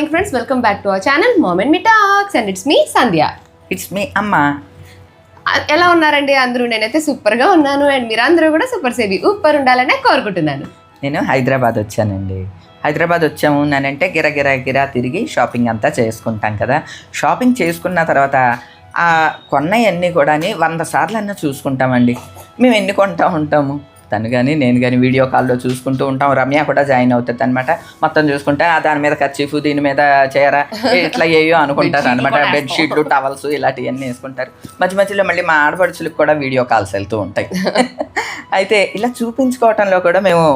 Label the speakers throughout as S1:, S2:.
S1: Morning friends, welcome back to our channel mom and me talks and it's me Sandhya.
S2: It's me అమ్మ.
S1: ఎలా ఉన్నారండి అందరూ? నేనైతే సూపర్గా ఉన్నాను అండ్ మీరందరూ కూడా సూపర్ సేవి సూపర్ ఉండాలనే కోరుకుంటున్నాను.
S2: నేను హైదరాబాద్ వచ్చానండి. హైదరాబాద్ వచ్చాము అంటే గిరా తిరిగి షాపింగ్ అంతా చేసుకుంటాం కదా. షాపింగ్ చేసుకున్న తర్వాత ఆ కొన్నవన్నీ కూడా 100 సార్లు అన్నా చూసుకుంటామండి. మేము ఎన్ని కొంటా ఉంటాము, తను కానీ నేను కానీ వీడియో కాల్లో చూసుకుంటూ ఉంటాం. రమ్య కూడా జాయిన్ అవుతుంది అనమాట. మొత్తం చూసుకుంటే దాని మీద కర్చీఫ్, దీని మీద చీర, ఇట్లా ఏయో అనుకుంటారు అనమాట. బెడ్షీట్లు, టవల్స్ ఇలాంటివన్నీ వేసుకుంటారు. మధ్యలో మళ్ళీ మా ఆడపడుచులకు కూడా వీడియో కాల్స్ వెళ్తూ ఉంటాయి. అయితే ఇలా చూపించుకోవటంలో కూడా మేము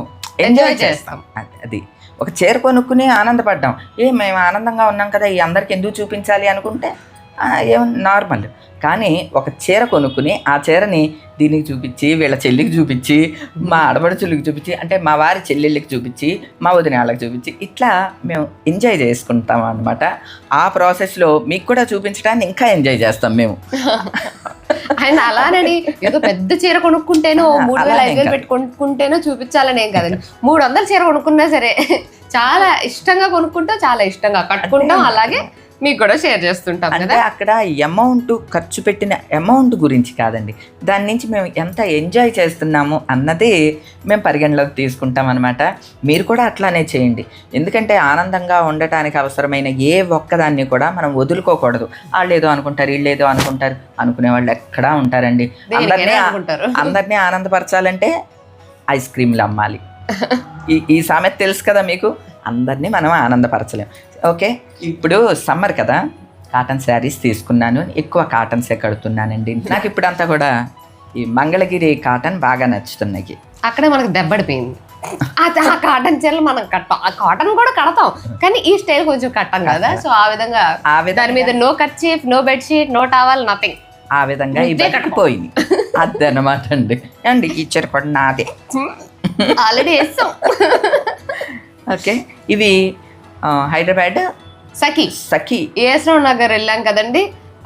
S2: ఎంజాయ్ చేస్తాం. అది ఒక చీర కొనుక్కుని ఆనందపడ్డాం. మేము ఆనందంగా ఉన్నాం కదా, ఈ అందరికి ఎందుకు చూపించాలి అనుకుంటే ఏం నార్మల్. కానీ ఒక చీర కొనుక్కుని ఆ చీరని దీనికి చూపించి, వీళ్ళ చెల్లికి చూపించి, మా ఆడపడుచులకి చూపించి, అంటే మా వారి చెల్లెళ్ళకి చూపించి, మా వదిన వాళ్ళకి చూపించి, ఇట్లా మేము ఎంజాయ్ చేసుకుంటాం అనమాట. ఆ ప్రాసెస్లో మీకు కూడా చూపించడానికి ఇంకా ఎంజాయ్ చేస్తాం మేము.
S1: అండ్ అలానని ఏదో పెద్ద చీర కొనుక్కుంటేనో 3,000-5,000 పెట్టి కొనుక్కుంటేనో చూపించాలని ఏం కదండి. 300 చీర కొనుక్కున్నా సరే చాలా ఇష్టంగా కొనుక్కుంటాం, చాలా ఇష్టంగా కట్టుకుంటాం. అలాగే మీకు కూడా షేర్ చేస్తుంటాం.
S2: అంటే అక్కడ అమౌంట్, ఖర్చు పెట్టిన అమౌంట్ గురించి కాదండి, దాని నుంచి మేము ఎంత ఎంజాయ్ చేస్తున్నాము అన్నది మేము పరిగణలోకి తీసుకుంటాం అనమాట. మీరు కూడా అట్లానే చేయండి. ఎందుకంటే ఆనందంగా ఉండటానికి అవసరమైన ఏ ఒక్కదాన్ని కూడా మనం వదులుకోకూడదు. వాళ్ళు ఏదో అనుకుంటారు, వీళ్ళు ఏదో అనుకుంటారు అనుకునే వాళ్ళు ఎక్కడా ఉంటారండి. అందరినీ ఆనందపరచాలంటే ఐస్ క్రీమ్లు అమ్మాలి. ఈ సామెత తెలుసు కదా మీకు. అందరినీ మనం ఆనందపరచలేం. ఓకే, ఇప్పుడు సమ్మర్ కదా, కాటన్ శారీస్ తీసుకున్నాను. ఎక్కువ కాటన్సే కడుతున్నానండి. నాకు ఇప్పుడంతా కూడా ఈ మంగళగిరి కాటన్ బాగా నచ్చుతున్నాయి.
S1: అక్కడే మనకు దెబ్బడిపోయింది. ఆ కాటన్ చీరలు మనం కట్టాం, ఆ కాటన్ కూడా కడతాం, కానీ ఈ స్టైల్ కొంచెం కట్టాం కదా. సో ఆ విధంగా దాని మీద no kerchief, no bedsheet, no towel, nothing. ఆ
S2: విధంగా ఇవ్వకపోయింది. అదనమాట అండి. ఈ చీర కూడా నాదే,
S1: ఆల్రెడీ వేస్తాం.
S2: ఓకే, ఇవి హైదరాబాద్ సఖీ
S1: ఏఎస్రావు నగర్ వెళ్ళాం కదండి,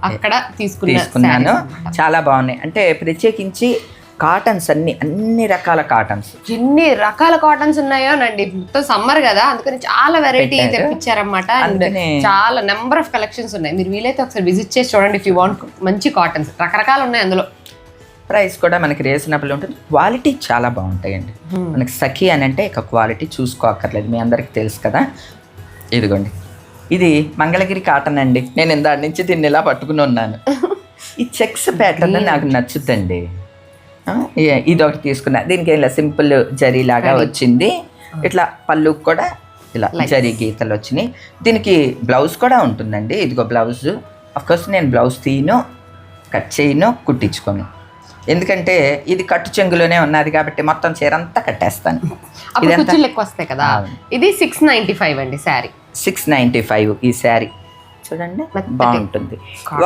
S1: అక్కడ తీసుకున్నాను.
S2: చాలా బాగున్నాయి. అంటే ప్రత్యేకించి కాటన్స్, అన్ని రకాల కాటన్స్,
S1: ఎన్ని రకాల కాటన్స్ ఉన్నాయోనండి. మొత్తం సమ్మర్ కదా, అందుకని చాలా వెరైటీ తెప్పించారన్నమాట. అండ్ చాలా నెంబర్ ఆఫ్ కలెక్షన్స్ ఉన్నాయి. మీరు వీలైతే ఒకసారి విజిట్ చేసి చూడండి ఇఫ్ యూ వాంట్. మంచి కాటన్స్ రకరకాలు ఉన్నాయి అందులో.
S2: ప్రైస్ కూడా మనకి రీజనబుల్ ఉంటుంది. క్వాలిటీ చాలా బాగుంటాయండి. మనకి సఖీ అని అంటే ఇక క్వాలిటీ చూసుకోక్కర్లేదు, మీ అందరికి తెలుసు కదా. ఇదిగోండి, ఇది మంగళగిరి కాటన్ అండి. నేను ఇందాడి నుంచి దీన్ని ఇలా పట్టుకుని ఉన్నాను. ఈ చెక్స్ ప్యాటర్న్ నాకు నచ్చుద్దండి. ఇది ఒకటి తీసుకున్నా. దీనికి ఇలా సింపుల్ జరీ లాగా వచ్చింది. ఇట్లా పళ్ళు కూడా ఇలా జరీ గీతలు వచ్చినాయి. దీనికి బ్లౌజ్ కూడా ఉంటుందండి. ఇదిగో బ్లౌజ్. అఫ్కోర్స్ నేను బ్లౌజ్ తీయను, కట్ చేయను, కుట్టించుకోను. ఎందుకంటే ఇది కట్టు చెంగులోనే ఉన్నది కాబట్టి మొత్తం చీర అంతా కట్టేస్తాను.
S1: ఎక్కువ వస్తాయి కదా. ఇది 695 అండి శారీ.
S2: 695 ఈ శారీ చూడండి, బాగుంటుంది.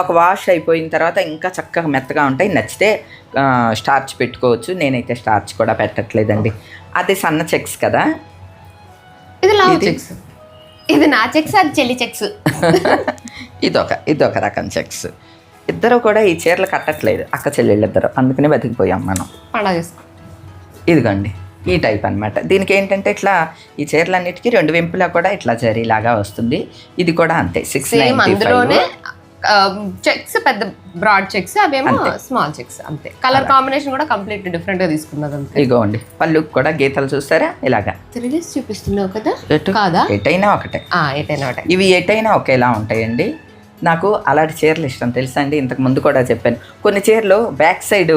S2: ఒక వాష్ అయిపోయిన తర్వాత ఇంకా చక్కగా మెత్తగా ఉంటాయి. నచ్చితే స్టార్చ్ పెట్టుకోవచ్చు. నేనైతే స్టార్చ్ కూడా పెట్టట్లేదండి. అది సన్న చెక్స్ కదా.
S1: ఇది లావ్ చెక్స్. ఇది నా చెక్స్, అది చెల్లి చెక్స్.
S2: ఇదొక రకం చెక్స్. ఇద్దరు కూడా ఈ చీరలు కట్టట్లేదు, అక్క చెల్లెళ్ళు ఇద్దరు. అందుకనే బతికిపోయాం మనం. ఇదిగోండి ఈ టైప్ అనమాట. దీనికి ఏంటంటే ఇట్లా ఈ చీరలన్నిటికీ 2 వెంపులా కూడా ఇట్లా జరీలాగా వస్తుంది. ఇది కూడా అంతే 695.
S1: చెక్స్ పెద్ద బ్రాడ్ చెక్స్, అవేమో స్మాల్ చెక్స్ అంతే. కలర్ కాంబినేషన్ కూడా కంప్లీట్ డిఫరెంట్ గా తీసుకున్నది అంతే.
S2: ఇగోండి పళ్ళు కూడా గీతలు చూస్తారా ఇలాగా.
S1: చూపిస్తున్నావు కదా,
S2: ఎటైనా ఒకటే. ఇవి ఎటైనా ఒకేలా ఉంటాయండి. నాకు అలాంటి చీరలు ఇష్టం తెలుసా అండి. ఇంతకు ముందు కూడా చెప్పాను, కొన్ని చీరలు బ్యాక్ సైడ్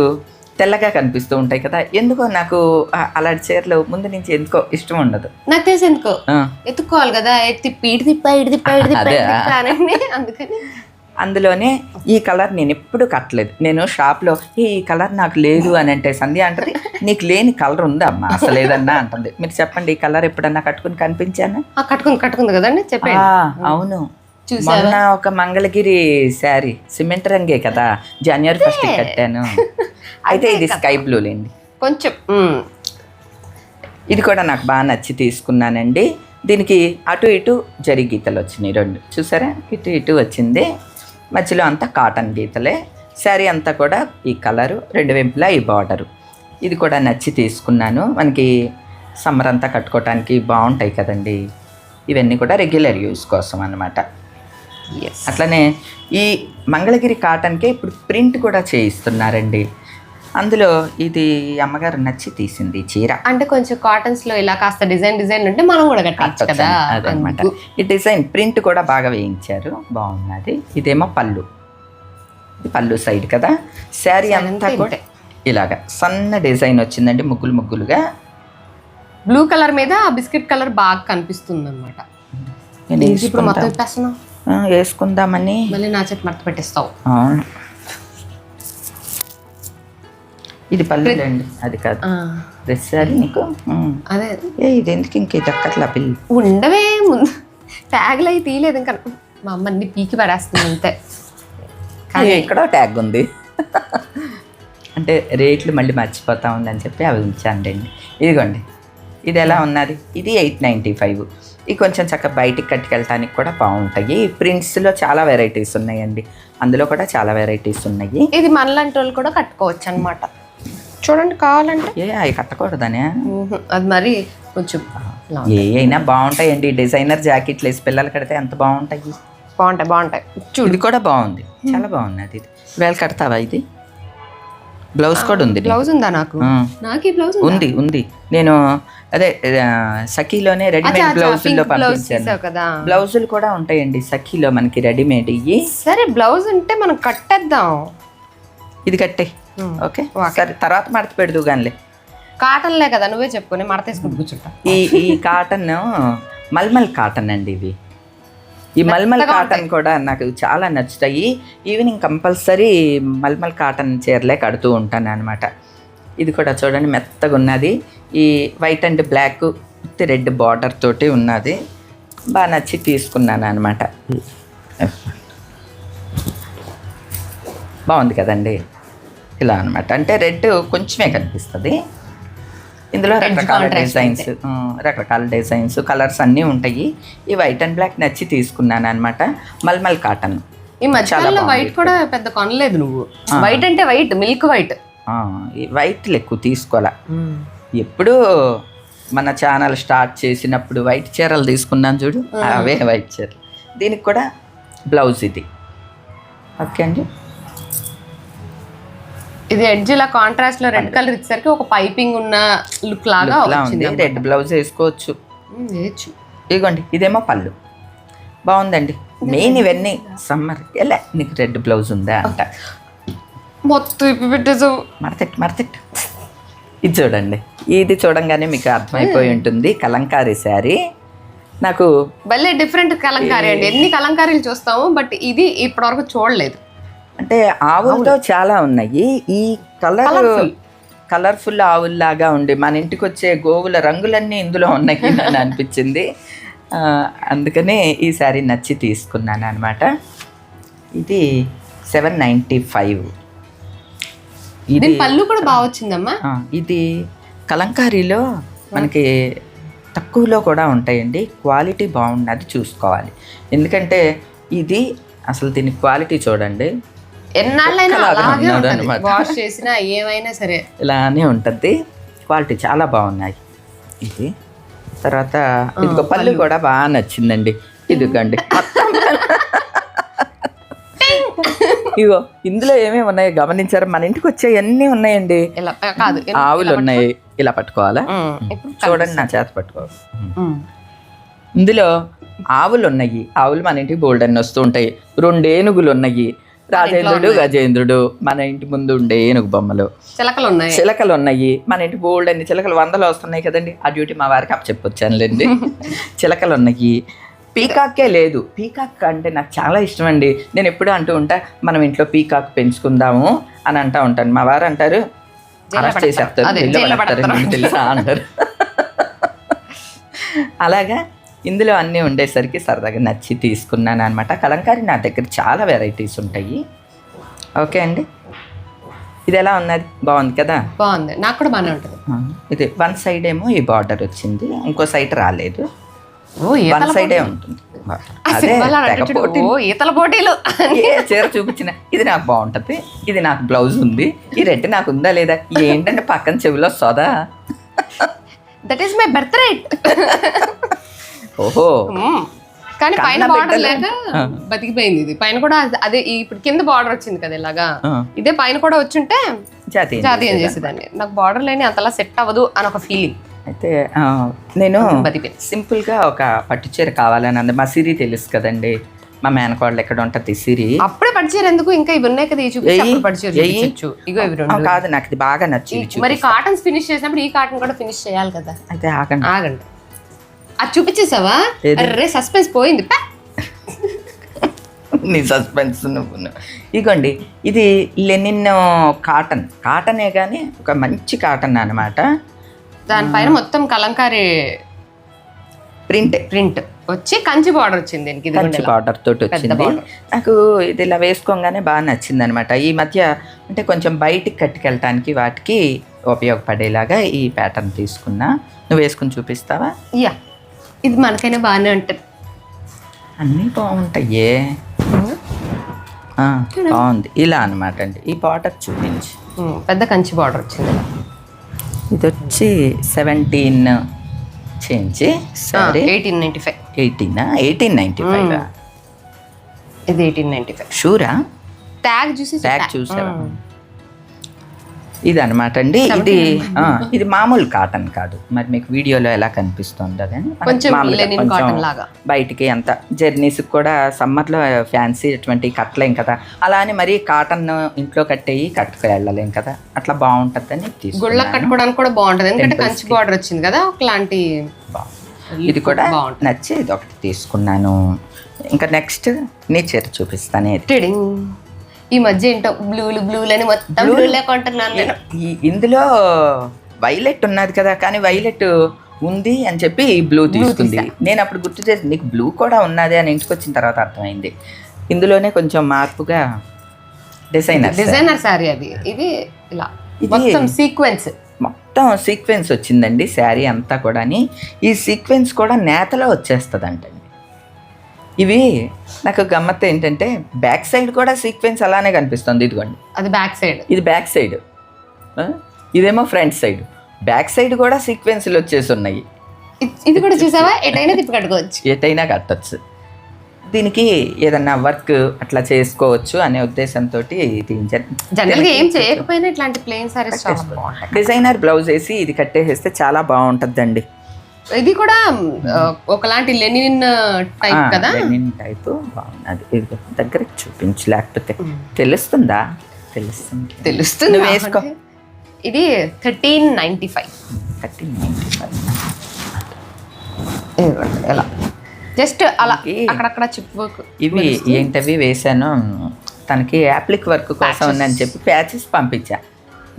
S2: తెల్లగా కనిపిస్తూ ఉంటాయి కదా. ఎందుకో నాకు అలాంటి చీరలు ముందు నుంచి ఎందుకో ఇష్టం ఉండదు.
S1: నాకు తెలిసి ఎందుకో ఎత్తుకోవాలి కదా, అందుకని.
S2: అందులోనే ఈ కలర్ నేను ఎప్పుడు కట్టలేదు. నేను షాప్లో ఈ కలర్ నాకు లేదు అని అంటే సంధ్య అంటది, నీకు లేని కలర్ ఉందా అమ్మా అసలు ఏదన్నా అంటుంది. మీరు చెప్పండి, ఈ కలర్ ఎప్పుడన్నా కట్టుకుని కనిపించాను?
S1: కట్టుకుంది కదండి చెప్పండి.
S2: అవును, మొన్న ఒక మంగళగిరి శారీ సిమెంట్ రంగే కదా, జనవరి 1 కట్టాను. అయితే ఇది స్కై బ్లూ లేండి
S1: కొంచెం.
S2: ఇది కూడా నాకు బాగా నచ్చి తీసుకున్నానండి. దీనికి అటు ఇటు జరీ గీతలు వచ్చినాయి 2 చూసారా, ఇటు వచ్చింది. మధ్యలో అంతా కాటన్ గీతలే. శారీ అంతా కూడా ఈ కలరు, 2 వెంపులా ఈ బార్డరు. ఇది కూడా నచ్చి తీసుకున్నాను. మనకి సమ్మర్ అంతా కట్టుకోవటానికి బాగుంటాయి కదండి. ఇవన్నీ కూడా రెగ్యులర్ యూస్ కోసం అన్నమాట. అట్లనే ఈ మంగళగిరి కాటన్కే ఇప్పుడు ప్రింట్ కూడా చేయిస్తున్నారండి. అందులో ఇది అమ్మగారు నచ్చి తీసింది చీర.
S1: అంటే కొంచెం కాటన్స్ లో ఇలా కాస్త డిజైన్ ఉంటే మనం కూడా కట్టచ్చు కదా.
S2: అదనమాట. ఈ డిజైన్ ప్రింట్ కూడా బాగా వేయించారు, బాగున్నది. ఇదేమో పళ్ళు, పళ్ళు సైడ్ కదా. శారీ అంతా కూడా ఇలాగా సన్న డిజైన్ వచ్చిందండి, ముగ్గులుగా.
S1: బ్లూ కలర్ మీద బిస్కెట్ కలర్ బాగా కనిపిస్తుంది అనమాట. ఇప్పుడు మొత్తం ఇప్పేస్తున్నావు,
S2: వేసుకుందామని.
S1: మళ్ళీ నా చేతి మడత పెట్టేస్తావు.
S2: అవును, ఇది పళ్ళు అండి, అది కాదు డ్రెస్ శారీ నీకు.
S1: అదే
S2: ఇది ఎందుకు ఇంక దక్కట్లా పిల్లి
S1: ఉండవే, ముందు ట్యాగ్లు అవి తీయలేదు ఇంకా. మా అమ్మ అన్ని పీకి పడేస్తుంది అంతే.
S2: కానీ ఇక్కడ ట్యాగ్ ఉంది అంటే రేట్లు మళ్ళీ మర్చిపోతా ఉందని చెప్పి అవి ఉంచాండి. ఇదిగోండి, ఇది ఎలా ఉన్నది, ఇది 895. ఇది కొంచెం చక్కగా బయటికి కట్టుకెళ్ళటానికి కూడా బాగుంటాయి. ప్రింట్స్లో చాలా వెరైటీస్ ఉన్నాయండి, అందులో కూడా చాలా వెరైటీస్ ఉన్నాయి.
S1: ఇది మనలాంటి వాళ్ళు కూడా కట్టుకోవచ్చు అనమాట. చూడండి కావాలంటే.
S2: అవి కట్టకూడదనే,
S1: అది మరి కొంచెం
S2: ఏ అయినా బాగుంటాయండి. డిజైనర్ జాకెట్లు వేసి పిల్లలు కడితే ఎంత బాగుంటాయి.
S1: బాగుంటాయి.
S2: ఇది కూడా బాగుంది, చాలా బాగున్నది. ఇది వేళ కడతావా? ఇది బ్లౌజ్ కూడా ఉంది.
S1: బ్లౌజ్ ఉందా? నాకు ఈ బ్లౌజ్
S2: ఉంది. నేను అదే సఖీలోనే రెడీమేడ్ బ్లౌజుల్లో పంపించాను కదా. బ్లౌజులు కూడా ఉంటాయండి సఖీలో మనకి రెడీమేడ్. ఇవి
S1: సరే, బ్లౌజ్ ఉంటే మనం కట్టేద్దాం.
S2: ఇది కట్టే, ఓకే సరే. తర్వాత మడత పెడదు కానీ.
S1: కాటన్లే కదా, నువ్వే చెప్పుకొని మడత వేసుకుంటూ కూర్చుంటా.
S2: ఈ కాటన్ మల్మల్ కాటన్ అండి. ఇవి ఈ మల్మల్ కాటన్ కూడా నాకు చాలా నచ్చుతాయి. ఈవినింగ్ కంపల్సరీ మల్మల్ కాటన్ చీరలే కడుతూ ఉంటాను అనమాట. ఇది కూడా చూడండి మెత్తగా ఉన్నది. ఈ white and black with red border తోటి ఉన్నది. బాగా నచ్చి తీసుకున్నాను అనమాట. బాగుంది కదండి, ఇలా అనమాట. అంటే రెడ్ కొంచెమే కనిపిస్తుంది. ఇందులో రకరకాల డిజైన్స్ కలర్స్ అన్నీ ఉంటాయి. ఈ వైట్ అండ్ బ్లాక్ నచ్చి తీసుకున్నాను అనమాట. మల్మల్ కాటన్.
S1: ఈ మధ్యలో వైట్ కూడా పెద్ద కొనలేదు నువ్వు. వైట్ అంటే వైట్, మిల్క్ వైట్.
S2: ఈ వైట్ ఎక్కువ తీసుకోవాలా. ఎప్పుడు మన ఛానల్ స్టార్ట్ చేసినప్పుడు వైట్ చీరలు తీసుకున్నాను చూడు, అవే వైట్ చీరలు. దీనికి కూడా బ్లౌజ్ ఇది, ఓకే అండి.
S1: ఇది ఎడ్జ్ ఇలా కాంట్రాస్ట్ లో రెడ్ కలర్ ఇచ్చేసరికి ఒక పైపింగ్ ఉన్న లుక్ లాగా
S2: ఉంది. రెడ్ బ్లౌజ్ వేసుకోవచ్చు. ఇదిగోండి, ఇదేమో పళ్ళు. బాగుందండి. మెయిన్ ఇవన్నీ సమ్మర్. ఎలా నీకు రెడ్ బ్లౌజ్ ఉందా అంట.
S1: మొత్తం ఇప్పి పెట్టేసావు.
S2: మడతెట్టు. ఇది చూడండి, ఇది చూడంగానే మీకు అర్థమైపోయి ఉంటుంది. కలంకారీ శారీ. నాకు
S1: భలే డిఫరెంట్ కలంకారీ అండి. ఎన్ని కలంకారీలు చూస్తాము, బట్ ఇది ఇప్పటివరకు చూడలేదు.
S2: అంటే ఆవులతో చాలా ఉన్నాయి. ఈ కలర్ఫుల్ ఆవుల్లాగా ఉండి మన ఇంటికి వచ్చే గోవుల రంగులన్నీ ఇందులో ఉన్నాయి అని అనిపించింది. అందుకనే ఈ శారీ నచ్చి తీసుకున్నాను అనమాట. ఇది 795.
S1: ఇది పళ్ళు కూడా బాగా వచ్చిందమ్మా.
S2: ఇది కలంకారీలో మనకి తక్కువలో కూడా ఉంటాయండి. క్వాలిటీ బాగున్నది చూసుకోవాలి. ఎందుకంటే ఇది అసలు దీని క్వాలిటీ చూడండి,
S1: ఎన్నాళ్ళైనా వాష్ చేసినా ఏమైనా సరే
S2: ఇలానే ఉంటుంది. క్వాలిటీ చాలా బాగున్నాయి. ఇది తర్వాత ఇదిగో పళ్ళు కూడా బాగా నచ్చిందండి. ఇదిగోండి ఇగో ఇందులో ఏమేమి ఉన్నాయో గమనించారు? మన ఇంటికి వచ్చే అన్నీ ఉన్నాయండి. ఆవులు ఉన్నాయి, ఇలా పట్టుకోవాలా? చూడండి, నా చేత పట్టుకోవాలి. ఇందులో ఆవులు ఉన్నాయి. ఆవులు మన ఇంటికి బోల్డ్ అన్ని వస్తూ ఉంటాయి. 2 ఏనుగులు ఉన్నాయి. రాజేంద్రుడు, గజేంద్రుడు, మన ఇంటి ముందు ఉండే ఏనుగు బొమ్మలు. చిలకలు ఉన్నాయి. మన ఇంటి బోల్డ్ అన్ని చిలకలు 100లో వస్తున్నాయి కదండి. ఆ డ్యూటీ మా వారికి అప్పు చెప్పొచ్చానులేండి. చిలకలు ఉన్నాయి. పీకాకే లేదు. పీకాక్ అంటే నాకు చాలా ఇష్టం అండి. నేను ఎప్పుడూ అంటూ ఉంటా, మనం ఇంట్లో పీకాక్ పెంచుకుందాము అని అంటూ ఉంటాను. మా వారు అంటారు, అరెస్ట్ చేసేస్తారు తెలుసా అంటారు. అలాగా ఇందులో అన్నీ ఉండేసరికి సరదాగా నచ్చి తీసుకున్నాను అనమాట. కలంకారీ నా దగ్గర చాలా వెరైటీస్ ఉంటాయి. ఓకే అండి, ఇది ఎలా ఉన్నది? బాగుంది కదా?
S1: బాగుంది, నాకు కూడా బాగానే ఉంటుంది.
S2: ఇది 1 సైడ్ ఏమో ఈ బార్డర్ వచ్చింది, ఇంకో సైడ్ రాలేదు. 1 సైడే ఉంటుంది. అదే
S1: ఈతల పోటీలు.
S2: చీర చూపించిన ఇది నాకు బాగుంటుంది, ఇది నాకు బ్లౌజ్ ఉంది, ఈ రెడ్ నాకు ఉందా లేదా, ఏంటంటే పక్కన చెవిలో సోదా.
S1: That is my birth right.
S2: ఓహో
S1: కానీ పైన
S2: కన్న
S1: బార్డర్
S2: బిడ్డలు.
S1: లేక బతికిపోయింది ఇది. పైన కూడా అదే ఇప్పుడు కింద బార్డర్ వచ్చింది కదా ఇలాగా,
S2: ఆ.
S1: ఇదే పైన కూడా వచ్చుంటే
S2: జాతీయం
S1: జాతీయం చేసేదాన్ని. నాకు బార్డర్ లేని అంతలా సెట్ అవ్వదు అని ఒక ఫీలింగ్.
S2: అయితే నేను
S1: బతికిపోయింది.
S2: సింపుల్గా ఒక పట్టు చీర కావాలని అంది. మా సిరి తెలుసు కదండి, మా మేనకోడలు ఎక్కడ ఉంటుంది సిరి.
S1: అప్పుడే పడిచారు ఎందుకు, ఇంకా ఇవి ఉన్నాయి కదా, ఇవి చూపించి అప్పుడు పడిచారు చూపించచ్చు. ఇగో ఇవి రెండు.
S2: కాదు, నాకు ఇది బాగా నచ్చింది.
S1: మరి కాటన్స్ ఫినిష్ చేసినప్పుడు ఈ కాటన్ కూడా ఫినిష్ చేయాలి కదా.
S2: అయితే ఆగండి
S1: ఆగండి, అది చూపించేసావా?
S2: ఏది?
S1: అరే సస్పెన్స్ పోయింది. ప్యా.
S2: నీ సస్పెన్స్ నువ్వు. ఇగోండి, ఇది లెనిన్ కాటనే కానీ ఒక మంచి కాటన్ అనమాట.
S1: దానిపైన మొత్తం కలంకారీ ప్రింట్ వచ్చి కంచి బార్డర్ వచ్చింది దీనికి. ఇది
S2: కంచి బార్డర్ తోటి వచ్చింది.
S1: border.
S2: నాకు ఇది ఇలా వేసుకోగానే బాగా నచ్చింది అనమాట. ఈ మధ్య అంటే కొంచెం బయటికి కట్టుకెళ్ళటానికి వాటికి ఉపయోగపడేలాగా ఈ ప్యాటర్న్ తీసుకున్నా. నువ్వు వేసుకుని చూపిస్తావా?
S1: యా, ఇది మనకైనా బాగానే ఉంటుంది.
S2: అన్నీ బాగుంటాయే. బాగుంది ఇలా అనమాట అండి. ఈ బార్డర్ చూపించి.
S1: పెద్ద కంచి బార్డర్ వచ్చింది ఇలా.
S2: ఇది వచ్చి 17 చేంజ్. సరే
S1: 1895.
S2: 1895.
S1: ఇది 1895.
S2: షూరా?
S1: ట్యాగ్ చూసి
S2: ట్యాగ్ చూసావా? ఇది అనమాట అండి. ఇది మామూలు కాటన్ కాదు. మరి మీకు వీడియోలో ఎలా కనిపిస్తుందో కానీ
S1: కొంచెం లెనిన్ కాటన్ లాగా.
S2: బయటికి అంత జర్నీస్కి కూడా సమ్మర్లో ఫ్యాన్సీ అటువంటి కట్టలేం కదా. అలా అని మరి కాటన్ ఇంట్లో కట్టేయి కట్టుకు వెళ్ళలేం కదా. అట్లా బాగుంటుందని
S1: గుళ్ళకి కట్టుకోవడానికి కూడా బాగుంటుంది, ఎందుకంటే కంచి బార్డర్ వచ్చింది కదా ఒకలాంటి.
S2: ఇది కూడా నచ్చి ఇది ఒకటి తీసుకున్నాను. ఇంకా నెక్స్ట్ నీ చీర చూపిస్తానే.
S1: ఈ మధ్య ఏంటో బ్లూలని మొత్తం బ్లూ లేకుంటున్నాను నేను.
S2: ఇందులో వైలెట్ ఉన్నది కదా, కానీ వైలెట్ ఉంది అని చెప్పి ఈ బ్లూ తీసుకుంది. నేను అప్పుడు గుర్తు చేసి నీకు బ్లూ కూడా ఉన్నది అని ఇంటికి వచ్చిన తర్వాత అర్థమైంది. ఇందులోనే కొంచెం మార్పుగా డిజైనర్
S1: శారీ అది. ఇది ఇలా మొత్తం
S2: సీక్వెన్స్ వచ్చిందండి శారీ అంతా కూడా. ఈ సీక్వెన్స్ కూడా నేతలో వచ్చేస్తుంది. ఇవి నాకు గమ్మత్తు ఏంటంటే బ్యాక్ సైడ్ కూడా సీక్వెన్స్ అలానే కనిపిస్తుంది. ఇదిగోండి,
S1: అది బ్యాక్ సైడ్,
S2: ఇది బ్యాక్ సైడ్, ఇదేమో ఫ్రంట్ సైడ్. బ్యాక్ సైడ్ కూడా సీక్వెన్స్లు వచ్చేసి ఉన్నాయి.
S1: ఇది కూడా చూసావా? ఎటైనా తిప్పి కట్టుకోవచ్చు,
S2: ఎటైనా కట్టచ్చు. దీనికి ఏదన్నా వర్క్ అట్లా చేసుకోవచ్చు అనే ఉద్దేశంతో
S1: జనరల్గా ఏం చేయకపోయినా ఇట్లాంటి ప్లెయిన్ సారీస్
S2: డిజైనర్ బ్లౌజ్ వేసి ఇది కట్టేసేస్తే చాలా బాగుంటుందండి.
S1: ఇది కూడా ఒకలాంటి లెనిన్ టైప్ కదా.
S2: లెనిన్ టైప్ బాగున్నది. ఇది దగ్గర చూపించు, లేకపోతే తెలుస్తుందా? తెలుస్తుంది. వేసుకో.
S1: ఇది 1395. ఎలా జస్ట్ అలా అక్కడక్కడ చిప్ వర్క్.
S2: ఇవి ఏంటవి వేసాను తనకి యాప్లిక్ వర్క్ కోసం ఉందని చెప్పి ప్యాచెస్ పంపించా.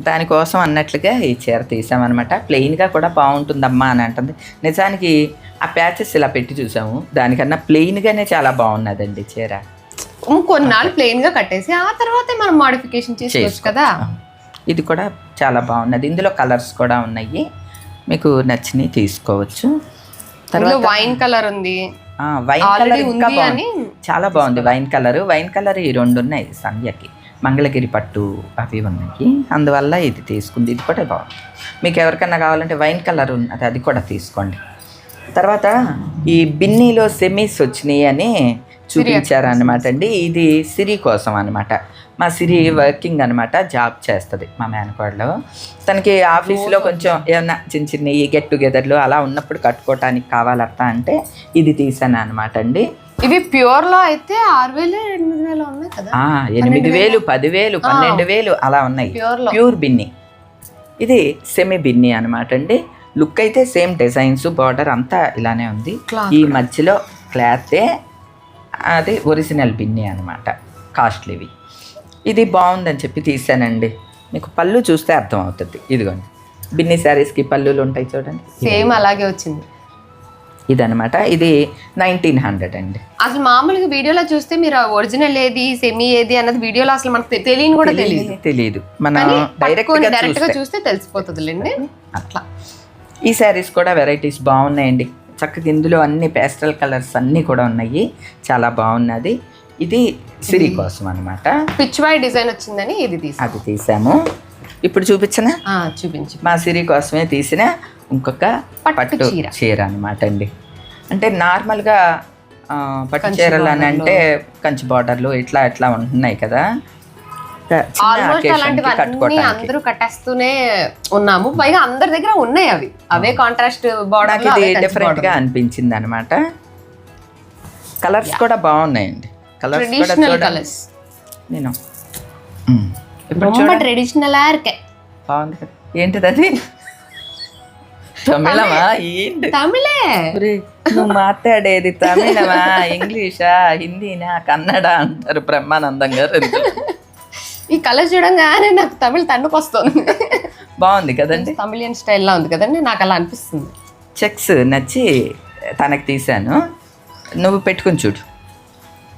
S2: దానికోసం అన్నట్లుగా ఈ చీర తీసామన్నమాట. ప్లెయిన్గా కూడా బాగుంటుందమ్మా అని అంటుంది. నిజానికి ఆ ప్యాచెస్ ఇలా పెట్టి చూసాము, దానికన్నా ప్లెయిన్గానే చాలా బాగున్నదండి చీర.
S1: కొన్నాళ్ళు ప్లెయిన్గా కట్టేసి ఆ తర్వాత మనం మోడిఫికేషన్ చేసుకోవచ్చు కదా.
S2: ఇది కూడా చాలా బాగున్నది. ఇందులో కలర్స్ కూడా ఉన్నాయి, మీకు నచ్చినవి తీసుకోవచ్చు.
S1: తర్వాత వైన్ కలర్ ఉంది.
S2: వైన్ కలర్ ఇంకా చాలా బాగుంది. వైన్ కలర్ ఈ 2 ఉన్నాయి. సంధ్యకి మంగళగిరి పట్టు అవి ఉన్నాయి, అందువల్ల ఇది తీసుకుంది. ఇది కూడా బాగుంది. మీకు ఎవరికన్నా కావాలంటే వైన్ కలర్ ఉన్నది, అది కూడా తీసుకోండి. తర్వాత ఈ బిన్నీలో సెమీస్ వచ్చినాయి అని చూపించారనమాట అండి. ఇది సిరి కోసం అనమాట. మా సిరి వర్కింగ్ అనమాట, జాబ్ చేస్తుంది మా మేనకోడలో. తనకి ఆఫీస్లో కొంచెం ఏమన్నా చిన్న గెట్ టుగెదర్లు అలా ఉన్నప్పుడు కట్టుకోవటానికి కావాలత్తా అంటే ఇది తీసాను అనమాట అండి.
S1: ఇవి ప్యూర్ లో అయితే 6000 8000 ఉన్నాయి కదా.
S2: 8000 10,000 12,000 అలా ఉన్నాయి ప్యూర్ బిన్ని. ఇది సెమీ బిన్ని అనమాట అండి. లుక్ అయితే సేమ్ డిజైన్స్, బార్డర్ అంతా ఇలానే ఉంది. ఈ మధ్యలో క్లాతే అది ఒరిజినల్ బిన్ని అనమాట, కాస్ట్లీవి. ఇది బాగుందని చెప్పి తీసానండి. మీకు పళ్ళు చూస్తే అర్థం అవుతుంది. ఇదిగోండి, బిన్ని శారీస్కి పళ్ళులు ఉంటాయి చూడండి,
S1: సేమ్ అలాగే వచ్చింది.
S2: ఇదనమాట. ఇది 1900 అండి.
S1: అసలు మామూలుగా వీడియోలో చూస్తే మీరు ఒరిజినల్ ఏది సెమీ ఏది అన్నది వీడియోలో అసలు మనకు తెలియని కూడా
S2: తెలియదు. మనం డైరెక్ట్ గా
S1: చూస్తే తెలిసిపోతుందిలేండి. అట్లా
S2: ఈ శారీస్ కూడా వెరైటీస్ బాగున్నాయండి. చక్కగా ఇందులో అన్ని పేస్టల్ కలర్స్ అన్నీ కూడా ఉన్నాయి, చాలా బాగున్నది. ఇది సిరి కోసం అనమాట.
S1: పిచ్వాయ్ డిజైన్ వచ్చిందని ఇది
S2: అది తీసాము. ఇప్పుడు చూపించనా?
S1: చూపించు.
S2: మా సిరి కోసమే తీసిన ఇంకొక పట్టు చీర అనమాట అండి. అంటే నార్మల్గా పట్టు చీరలు అని అంటే కంచి బార్డర్లు ఇట్లా ఇట్లా ఉంటున్నాయి కదా, చిన్న
S1: ఆల్మోస్ట్
S2: occasion కి
S1: అలాంటివన్నీ
S2: కట్టుకోవటానికి.
S1: అందరూ కట్టేస్తూనే ఉన్నాము. పైగా అందరి దగ్గర ఉన్నాయి అవి, అవే కాంట్రాస్ట్
S2: నాకు
S1: బార్డర్.
S2: ఇది డిఫరెంట్ గా అనిపించింది అనమాట. కలర్స్ కూడా బాగున్నాయండి. కలర్స్ కూడా
S1: ట్రెడిషనల్
S2: చూడండి.
S1: కలర్స్.
S2: నేను ఇప్పుడు
S1: ரொம்ப
S2: చూడండి.
S1: ట్రెడిషనల్ ఆర్కే.
S2: బాగుంది కదా. ఏంటిది అది? తమిళమా? ఏంటి
S1: తమిళే.
S2: ఒరేయ్, నువ్వు మాట్లాడేది తమిళమా, ఇంగ్లీషా, హిందీనా, కన్నడ అంటారు బ్రహ్మానందం గారు.
S1: ఈ కలర్ చూడంగానే నాకు తమిళ తన్నుకొస్తుంది.
S2: బాగుంది కదండి.
S1: తమిళియన్ స్టైల్లో ఉంది కదండి, నాకు అలా అనిపిస్తుంది.
S2: చెక్స్ నచ్చి తనకు తీసాను. నువ్వు పెట్టుకుని చూడు,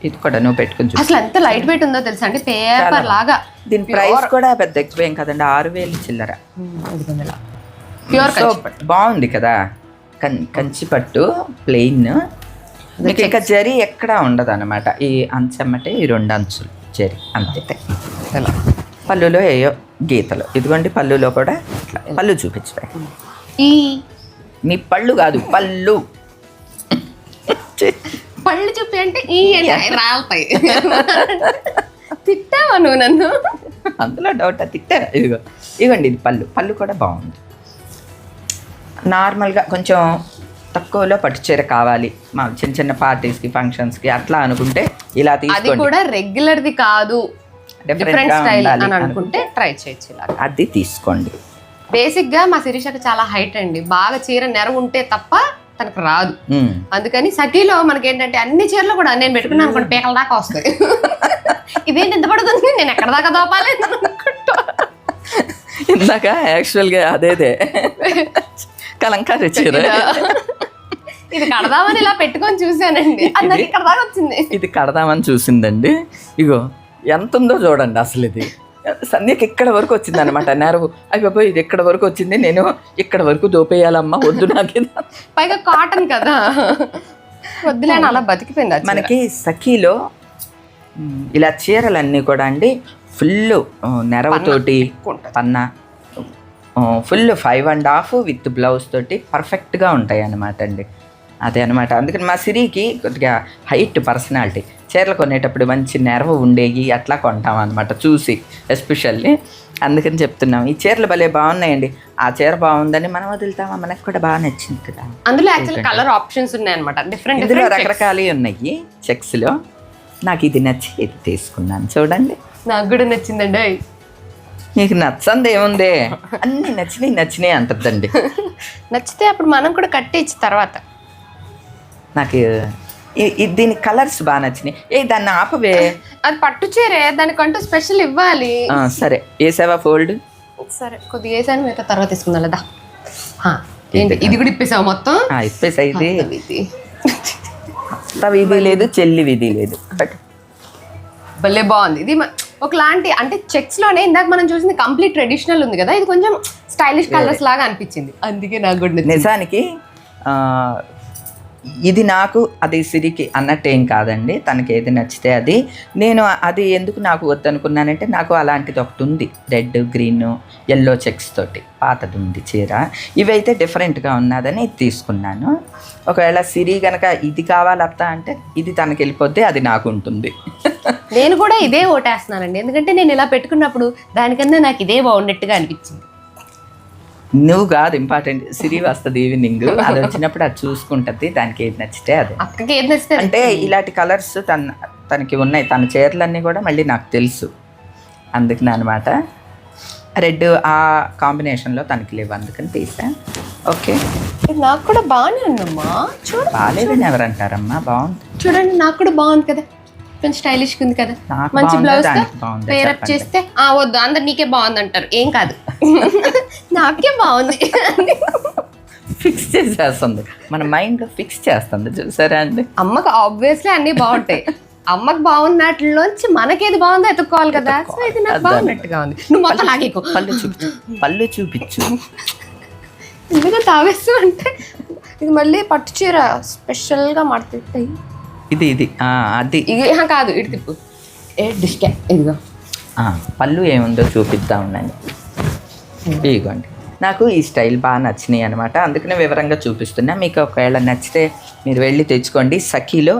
S2: ఇది కూడా నువ్వు పెట్టుకుని చూడు.
S1: అసలు ఎంత లైట్ వెయిట్ ఉందో తెలుసా అండి, పేపర్ లాగా.
S2: దీని ప్రైస్ కూడా పెద్ద ఎక్కువేం కదండి, 6,000 చిల్లర.
S1: ప్యూర్
S2: సో బాగుంది కదా. కంచి పట్టు ప్లెయిన్, మీకు ఇంకా జరీ ఎక్కడా ఉండదు అనమాట. ఈ అంచెమ్మటే ఈ 2 అంచులు జరీ అంతే. పళ్ళులో ఏయో గీతలు, ఇదిగోండి పళ్ళులో కూడా ఇట్లా. పళ్ళు చూపించు.
S1: ఈ
S2: నీ పళ్ళు కాదు, పళ్ళు.
S1: పళ్ళు చూపి అంటే ఈ రాలుతాయి. తిట్టావా నువ్వు నన్ను?
S2: అందులో డౌట్ తిట్టారా? ఇదిగోండి ఇది పళ్ళు. పళ్ళు కూడా బాగుంది. నార్మల్గా కొంచెం తక్కువలో పట్టు చీర కావాలి మా చిన్న చిన్న పార్టీస్కి ఫంక్షన్స్కి అట్లా అనుకుంటే ఇలా
S1: అది
S2: తీసుకోండి.
S1: కూడా రెగ్యులర్ది కాదు, డిఫరెంట్ స్టైల్ అని
S2: ఉండాలి
S1: అనుకుంటే ట్రై చేయొచ్చు ఇలా.
S2: అది తీసుకోండి.
S1: బేసిక్ గా మా శిరీషకి చాలా హైట్ అండి, బాగా చీర నెరవు ఉంటే తప్ప తనకు రాదు. అందుకని సఖీలో మనకి ఏంటంటే అన్ని చీరలు కూడా నేను పెట్టుకున్నాను అనుకోండి పేకల దాకా వస్తాయి. ఇదేంటి ఎంత పడుతుంది, నేను ఎక్కడ దాకా దోపాలి అనుకుంటా.
S2: ఇందాక యాక్చువల్గా అదేదే కలంకారీ చీర
S1: ఇది కడదామని ఇలా పెట్టుకొని చూసానండి, అందుకే ఇక్కడ దాకా వచ్చింది.
S2: ఇది కడదామని చూసిందండి. ఇగో ఎంత ఉందో చూడండి అసలు. ఇది సంధ్యకి ఇక్కడ వరకు వచ్చింది అనమాట నెరవు. అయిపోయి ఇది ఎక్కడ వరకు వచ్చింది, నేను ఇక్కడ వరకు దోపేయాలమ్మా, వద్దు నాకు.
S1: పైగా కాటన్ కదా, వద్దులేని అలా బతికిపోయింది.
S2: మనకి సఖీలో ఇలా చీరలన్నీ కూడా అండి ఫుల్ నెరవుతోటి పన్నా, ఫుల్ 5.5 విత్ బ్లౌజ్ తోటి పర్ఫెక్ట్గా ఉంటాయి అన్నమాట అండి. అదే అనమాట. అందుకని మా సిరికి కొద్దిగా హైట్ పర్సనాలిటీ, చీరలు కొనేటప్పుడు మంచి నెరవ ఉండేవి అట్లా కొంటాం అనమాట చూసి ఎస్పెషల్లీ. అందుకని చెప్తున్నాం ఈ చీరలు భలే బాగున్నాయండి. ఆ చీర బాగుందని మనం వదులుతామా, మనకు కూడా బాగా నచ్చింది కదా.
S1: అందులో యాక్చువల్ కలర్ ఆప్షన్స్ ఉన్నాయి అనమాట, డిఫరెంట్
S2: ఇందులో రకరకాలు ఉన్నాయి చెక్స్లో. నాకు ఇది నచ్చి ఇది తీసుకున్నాను చూడండి.
S1: నాకు కూడా నచ్చిందండి.
S2: నీకు నచ్చంది ఏముంది, అన్నీ నచ్చినాయి అంటుందండి.
S1: నచ్చితే అప్పుడు మనం కూడా కట్టేయచ్చు తర్వాత.
S2: నాకు దీని కలర్స్ బాగా నచ్చినాయి. దాన్ని ఆపవే,
S1: అది పట్టు చీరే, దానికంటూ స్పెషల్ ఇవ్వాలి.
S2: సరే వేసావా ఫోల్డ్?
S1: సరే కొద్దిగా వేసాను, మిగతా తర్వాత తీసుకుందాం లేదా. ఏంటి ఇది కూడా ఇప్పేసావు మొత్తం?
S2: ఇప్పేసా. ఇది
S1: ఇది
S2: విధి లేదు, చెల్లి విధి లేదు.
S1: భలే బాగుంది ఇది. ఒకలాంటి అంటే చెక్స్ లోనే ఇందాక మనం చూసింది కంప్లీట్ ట్రెడిషనల్ ఉంది కదా, ఇది కొంచెం స్టైలిష్ కలర్స్ లాగా అనిపించింది, అందుకే నాకు కూడా నచ్చింది.
S2: నిజానికి ఇది నాకు అది సిరికి అన్నట్టు ఏం కాదండి. తనకి ఏది నచ్చితే అది. నేను అది ఎందుకు నాకు వద్దనుకున్నానంటే, నాకు అలాంటిది ఒకటి ఉంది, రెడ్ గ్రీన్ ఎల్లో చెక్స్ తోటి పాతది ఉంది చీర. ఇవైతే డిఫరెంట్గా ఉన్నదని ఇది తీసుకున్నాను. ఒకవేళ సిరి కనుక ఇది కావాలత్త అంటే ఇది తనకి వెళ్ళిపోతే అది నాకు ఉంటుంది.
S1: నేను కూడా ఇదే ఓటేస్తున్నానండి, ఎందుకంటే నేను ఇలా పెట్టుకున్నప్పుడు దానికన్నా నాకు ఇదే బాగున్నట్టుగా అనిపించింది.
S2: నువ్వు కాదు ఇంపార్టెంట్, సిరి వస్తుంది ఈవినింగ్, అది వచ్చినప్పుడు అది చూసుకుంటుంది, దానికి ఏది నచ్చితే అదే.
S1: అక్కకి ఏది నచ్చితే
S2: అంటే ఇలాంటి కలర్స్ తనకి ఉన్నాయి. తన చీరలన్నీ కూడా మళ్ళీ నాకు తెలుసు, అందుకని అనమాట. రెడ్ ఆ కాంబినేషన్లో తనకి లేవు, అందుకని తీసా. ఓకే,
S1: నాకు కూడా బాగానే ఉందమ్మా. చూడు
S2: బాగాలేదని ఎవరంటారమ్మా, బాగుంది.
S1: చూడండి నాకు కూడా బాగుంది కదా, కొంచెం స్టైలిష్గా ఉంది కదా.
S2: నాకు
S1: మంచి
S2: బాగుందా,
S1: బ్లౌజ్
S2: దానికి బాగుందా
S1: పేరప్
S2: చెప్పండి.
S1: చేస్తే వద్దు అందరు నీకే బాగుంది అంటారు, ఏం కాదు. నాకే బాగుంది.
S2: ఫిక్స్ చేసేస్తుంది, మన మైండ్లో ఫిక్స్ చేస్తుంది, చూసారా అండి.
S1: అమ్మకి ఆబ్వియస్లీ అన్ని బాగుంటాయి, అమ్మకి బాగున్నట్లోంచి మనకేది బాగుందో ఎత్తుక్కోవాలి కదా. సో ఇది నాకు బాగున్నట్టుగా ఉంది. నువ్వు మొత్తం లాగేకో.
S2: పళ్ళు చూపించు.
S1: ఎందుకంటే తాగేస్తూ అంటే ఇది మళ్ళీ పట్టు చీర స్పెషల్గా మడతాయి.
S2: ఇది అది
S1: ఇది కాదు, ఇటు తిప్పు. డిస్కే ఇదిగో
S2: పళ్ళు ఏముందో చూపిద్దాం ఉండండి. ఇదిగోండి నాకు ఈ స్టైల్ బాగా నచ్చినాయి అనమాట, అందుకనే వివరంగా చూపిస్తున్నా. మీకు ఒకవేళ నచ్చితే మీరు వెళ్ళి తెచ్చుకోండి. సఖీలో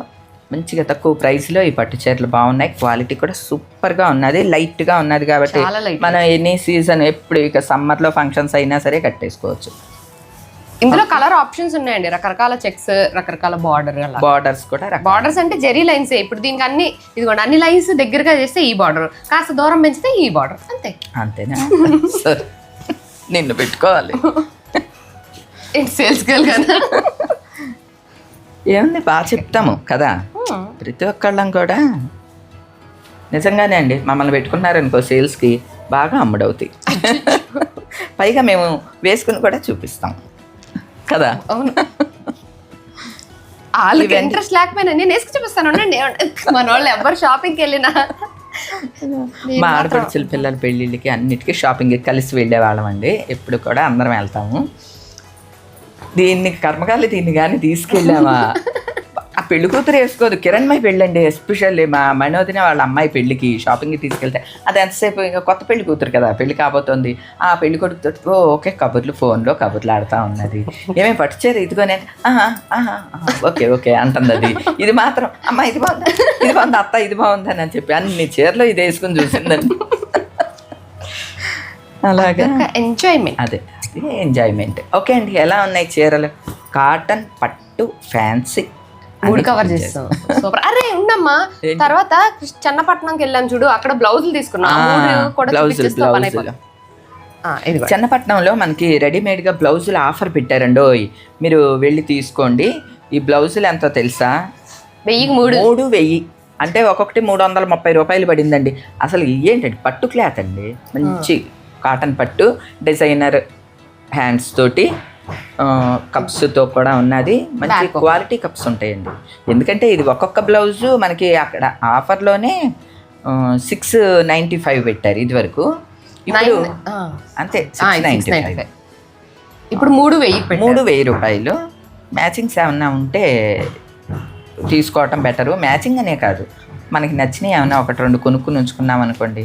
S2: మంచిగా తక్కువ ప్రైస్లో ఈ పట్టు చీరలు బాగున్నాయి, క్వాలిటీ కూడా సూపర్గా ఉన్నది, లైట్గా ఉన్నది కాబట్టి
S1: చాలా light.
S2: మనం ఎనీ సీజన్ ఎప్పుడు ఇక సమ్మర్లో ఫంక్షన్స్ అయినా సరే కట్టేసుకోవచ్చు.
S1: ఇందులో కలర్ ఆప్షన్స్ ఉన్నాయండి, రకరకాల చెక్స్, రకరకాల బార్డర్.
S2: బార్డర్స్ కూడా
S1: బార్డర్స్ అంటే జెరీ లైన్స్. ఇప్పుడు దీనికి అన్ని ఇదిగోండి, అన్ని లైన్స్ దగ్గరగా చేస్తే ఈ బార్డర్, కాస్త దూరం పెంచితే ఈ బార్డర్, అంతే.
S2: అంతేనా? సరే, నిన్ను పెట్టుకోవాలి.
S1: సేల్స్ గర్ల్ కదా.
S2: ఏముంది, బాగా చెప్తాము కదా ప్రతి ఒక్కళ్ళం కూడా. నిజంగానే అండి, మమ్మల్ని పెట్టుకున్నారనుకో సేల్స్కి బాగా అమ్ముడవుతాయి. పైగా మేము వేసుకుని కూడా చూపిస్తాం కదా.
S1: అవును, వాళ్ళకి ఇంట్రెస్ట్ లేకపోయినా నేను వేసుకు చూపిస్తాను. మన వాళ్ళు ఎవరు షాపింగ్కి వెళ్ళినా
S2: మా ఆడపడుచుల పిల్లల పెళ్ళిళ్ళకి అన్నిటికీ షాపింగ్కి కలిసి వెళ్ళేవాళ్ళం అండి. ఎప్పుడు కూడా అందరం వెళ్తాము. దీన్ని కర్మకాలి దీన్ని కానీ తీసుకెళ్ళామా, ఆ పెళ్లి కూతురు వేసుకోదు. కిరణ్మయ్య పెళ్ళండి, ఎస్పెషల్లీ మా మనోదిన వాళ్ళ అమ్మాయి పెళ్ళికి షాపింగ్కి తీసుకెళ్తే అది ఎంతసేపు, ఇంకా కొత్త పెళ్లి కూతురు కదా, పెళ్లి కాబోతుంది. ఆ పెళ్లి కొడుకుతో ఓకే కబుర్లు, ఫోన్లో కబుర్లు ఆడుతూ ఉన్నది. ఏమేమి పట్టుచారు ఇదిగోనే, ఓకే ఓకే అంటుంది. అది ఇది మాత్రం అమ్మ ఇది బాగుందా, ఇది బాగుంది అత్త, ఇది బాగుందని అని చెప్పి అన్ని చీరలో ఇది వేసుకుని చూసిందండి. అలాగా
S1: ఎంజాయ్మెంట్,
S2: అదే ఎంజాయ్మెంట్. ఓకే అండి, ఎలా ఉన్నాయి చీరలు? కాటన్, పట్టు, ఫ్యాన్సీ
S1: 3 కవర్ చేస్తాం. సూపర్. అరే ఉండమ్మా, తర్వాత చెన్నపట్నంకి వెళ్ళాను చూడు, అక్కడ బ్లౌజులు తీసుకున్నాం.
S2: చెన్నపట్నంలో మనకి రెడీమేడ్గా బ్లౌజులు ఆఫర్ పెట్టారండి. మీరు వెళ్ళి తీసుకోండి. ఈ బ్లౌజులు ఎంతో తెలుసా? 1000 అంటే ఒక్కొక్కటి 330 రూపాయలు పడిందండి. అసలు ఏంటండి, పట్టు క్లాత్ అండి, మంచి కాటన్ పట్టు, డిజైనర్ హ్యాండ్స్ తోటి, కప్స్తో కూడా ఉన్నది. మంచి క్వాలిటీ కప్స్ ఉంటాయండి. ఎందుకంటే ఇది ఒక్కొక్క బ్లౌజు మనకి అక్కడ ఆఫర్లోనే 695 పెట్టారు ఇది వరకు. ఇప్పుడు అంతే 695.
S1: ఇప్పుడు 3000
S2: రూపాయలు. మ్యాచింగ్స్ ఏమన్నా ఉంటే తీసుకోవటం బెటరు. మ్యాచింగ్ అనే కాదు, మనకి నచ్చినవి ఏమన్నా 1-2 కొనుక్కుని ఉంచుకున్నాం అనుకోండి,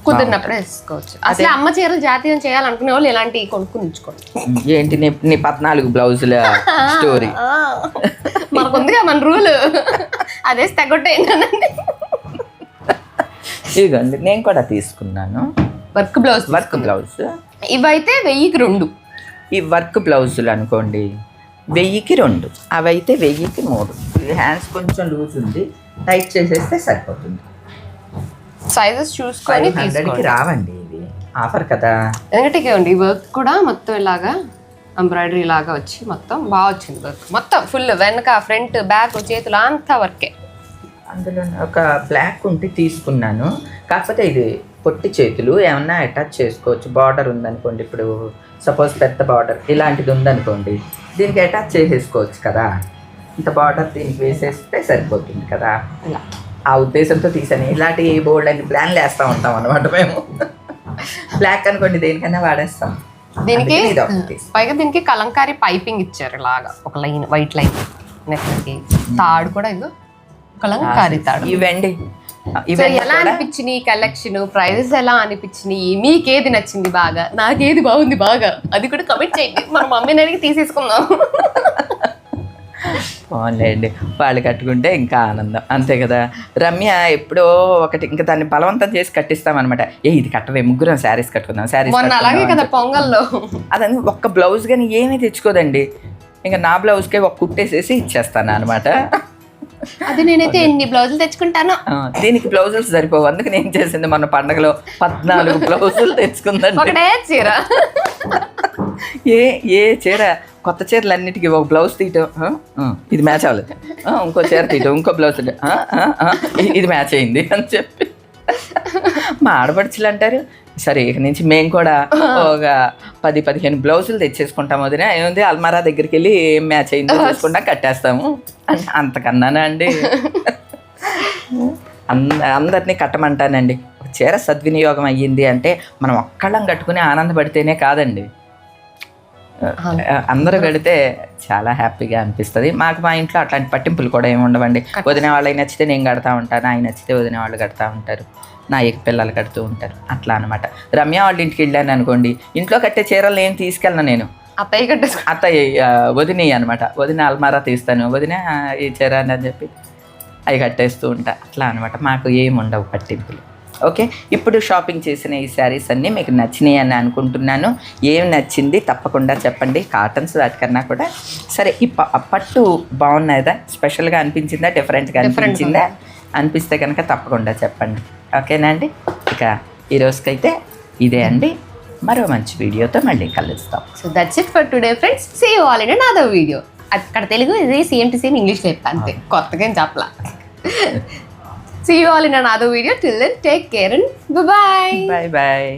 S1: కుదిరినప్పుడు వేసుకోవచ్చు. అసలు అమ్మ చీరలు జాతీయం చేయాలనుకునే వాళ్ళు ఇలాంటి కొనుక్కుని ఉంచుకోండి.
S2: ఏంటి నీ 14 బ్లౌజుల స్టోరీ
S1: మనకుందిగా మన రూల్, అదే తెగొట్టేయండి.
S2: ఇదిగోండి, నేను కూడా తీసుకున్నాను
S1: వర్క్ బ్లౌజ్. ఇవైతే 1000కి 2.
S2: ఈ వర్క్ బ్లౌజులు అనుకోండి 1000కి 2, అవైతే 1000కి 3. హ్యాండ్స్ కొంచెం లూజ్ ఉంది, టైట్ చేసేస్తే సరిపోతుంది.
S1: సైజెస్ చూసుకొని
S2: 500కి రావండి, ఇది ఆఫర్ కదా.
S1: ఎందుకంటే వర్క్ కూడా మొత్తం ఇలాగా ఎంబ్రాయిడరీ లాగా వచ్చి మొత్తం బాగా వచ్చింది. వర్క్ మొత్తం ఫుల్, వెనక ఫ్రంట్ బ్యాక్ చేతులు అంతా వర్కే.
S2: అందులో ఒక బ్లాక్ ఉంటే తీసుకున్నాను, కాకపోతే ఇది పొట్టి చేతులు ఏమన్నా అటాచ్ చేసుకోవచ్చు. బార్డర్ ఉందనుకోండి, ఇప్పుడు సపోజ్ పెద్ద బార్డర్ ఇలాంటిది ఉందనుకోండి, దీనికి అటాచ్ చేసేసుకోవచ్చు కదా. ఇంత బార్డర్ దీనికి వేసేస్తే సరిపోతుంది కదా. ఇలా ఆ ఉద్దేశంతో తీసాను. ఇలాంటి బోల్డ్ అని ప్లాన్లు వేస్తూ ఉంటాం అన్నమాట మేము. బ్లాక్ అనుకోండి దేనికైనా వాడేస్తాం.
S1: దీనికి పైగా దీనికి కలంకారీ పైపింగ్ ఇచ్చారు, ఇలాగా ఒక లైన్, వైట్ లైన్. నెక్కి తాడు కూడా ఇదో కలంకారీ తాడు.
S2: ఇవండి
S1: ఎలా అనిపించింది ఈ కలెక్షన్, ప్రైజెస్ ఎలా అనిపించినాయి, మీకేది నచ్చింది బాగా, నాకేది బాగుంది బాగా, అది కూడా కమెంట్ చేయండి. మన మమ్మీని అడిగి తీసేసుకుందాం.
S2: అవునులేండి, వాళ్ళు కట్టుకుంటే ఇంకా ఆనందం, అంతే కదా. రమ్య ఎప్పుడో ఒకటి ఇంకా దాన్ని బలవంతం చేసి కట్టిస్తామన్నమాట. ఇది కట్టవే, ముగ్గురం శారీస్ కట్టుకుందాం, శారీస్
S1: అలాగే కదా పొంగల్లో.
S2: అదని ఒక్క బ్లౌజ్ కానీ ఏమీ తెచ్చుకోదండి. ఇంకా నా బ్లౌజ్కే ఒక కుట్టేసేసి ఇచ్చేస్తాను అనమాట.
S1: అది నేనైతే ఎన్ని బ్లౌజులు తెచ్చుకుంటాను.
S2: దీనికి బ్లౌజులు సరిపోవు, అందుకని ఏం చేసింది మొన్న పండగలో 14 బ్లౌజులు తెచ్చుకుందండి.
S1: ఒకటే చీర,
S2: ఏ చీర, కొత్త చీరలు అన్నిటికీ ఒక బ్లౌజ్ తీయటం, ఇది మ్యాచ్ అవ్వలేదు, ఇంకో చీర తీయటం, ఇంకో బ్లౌజ్ ఇది మ్యాచ్ అయింది అని చెప్పి మా ఆడపడుచులు అంటారు. సరే ఇక నుంచి మేము కూడా ఒక 10-15 బ్లౌజులు తెచ్చేసుకుంటాము. వదిన ఏముంది, అల్మారా దగ్గరికి వెళ్ళి ఏం మ్యాచ్ అయిందో చూసుకుంటా కట్టేస్తాము. అంతకన్నానా అండి, అందరినీ కట్టమంటానండి. ఒక చీర సద్వినియోగం అయ్యింది అంటే మనం ఒక్కళ్ళం కట్టుకుని ఆనందపడితేనే కాదండి, అందరూ కడితే చాలా హ్యాపీగా అనిపిస్తుంది. మా ఇంట్లో అట్లాంటి పట్టింపులు కూడా ఏమి ఉండవండి. వదిన వాళ్ళకి నచ్చితే నేను కడతా ఉంటాను, ఆయన నచ్చితే వదిన వాళ్ళు కడతా ఉంటారు. నా పిల్లలు కడుతూ ఉంటారు అట్లా అనమాట. రమ్య వాళ్ళ ఇంటికి వెళ్ళాను అనుకోండి, ఇంట్లో కట్టే చీరలు ఏం తీసుకెళ్ళను నేను,
S1: అత్తయ్య కట్టేసుకో.
S2: అత్తయ్య వదిన అనమాట. వదిన అల్మారా తీస్తాను, వదిన ఈ చీర అని చెప్పి అవి కట్టేస్తూ ఉంటా. అట్లా అనమాట, మాకు ఏముండవు పట్టింపులు. ఓకే, ఇప్పుడు షాపింగ్ చేసిన ఈ శారీస్ అన్నీ మీకు నచ్చినాయి అని అనుకుంటున్నాను. ఏం నచ్చింది తప్పకుండా చెప్పండి. కాటన్స్ వాటికన్నా కూడా సరే. ఈ పట్టు బాగున్నదా, స్పెషల్గా అనిపించిందా, డిఫరెంట్గా అనిపించిందా? అనిపిస్తే కనుక తప్పకుండా చెప్పండి. ఓకేనా అండి? ఇక ఈ రోజుకైతే ఇదే అండి. మరో మంచి వీడియోతో మళ్ళీ కలుస్తాం.
S1: So that's it for today friends. See you all in another video. అక్కడ తెలుగు, ఇది సేమ్ టు సేమ్ ఇంగ్లీష్లో చెప్తా అంతే, కొత్తగా ఏం చెప్పలా. See you all in another video. Till then, take care and bye-bye.
S2: Bye-bye.